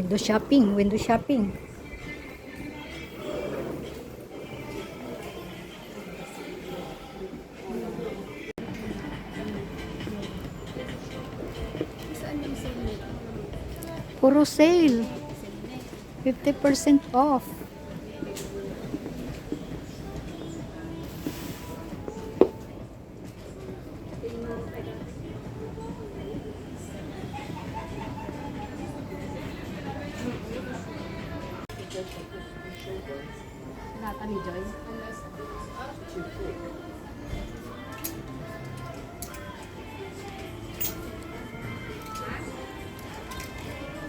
Window shopping, window shopping. Puro sale. 50% off. Nata ni Joy.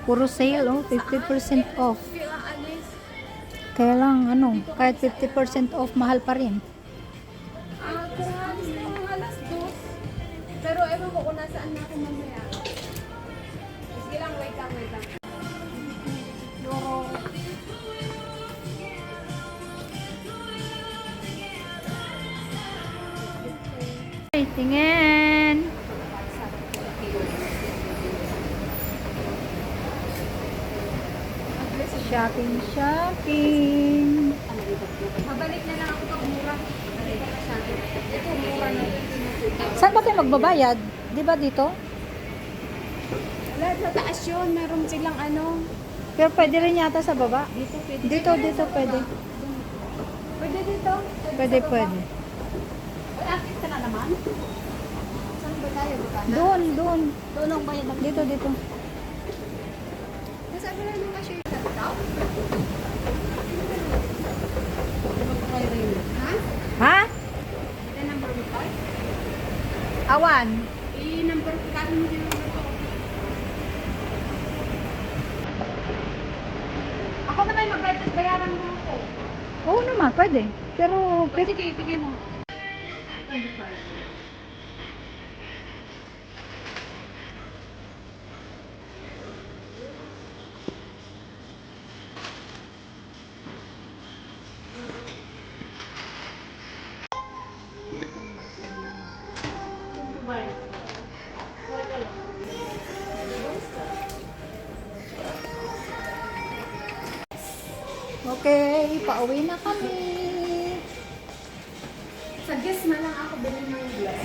Puro sale, oh, 50% off. Kaya lang, ano, kahit 50% off, mahal pa rin. Kung alis na yung alas 2. Pero ewan ko kung nasaan na ako mamaya. Sige lang, wait lang. Euro. Ay, tingin. Shopping, shopping. Mabalik na lang ako pag mura. Ito, mura na. Saan ba tayo magbabayad? Di ba dito? Wala, sa taas yun. Meron silang ano. Pero pwede rin yata sa baba. Dito, pwede. Dito pwede. Pwede dito. Pwede, pwede. Wala, akit ka na naman. Saan ba tayo? Doon. Doon ang bayad ng Dito. Nasaan ba na yung cashier ka daw? Ha? Ha? Ito number mo tayo? Awan. I-number ko kasi mo yung number ko. Ako naman mag-bayaran mo ako. Oo naman, pwede. Pero, Sige, sige mo. okay, pauwi na kami. Sa guess na lang ako bilhin ng glass.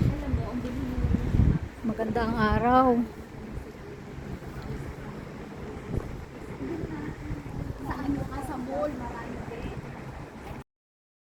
Alam mo, ang bilhin mo. Magandang araw. Sa ano ka sa mall, marami.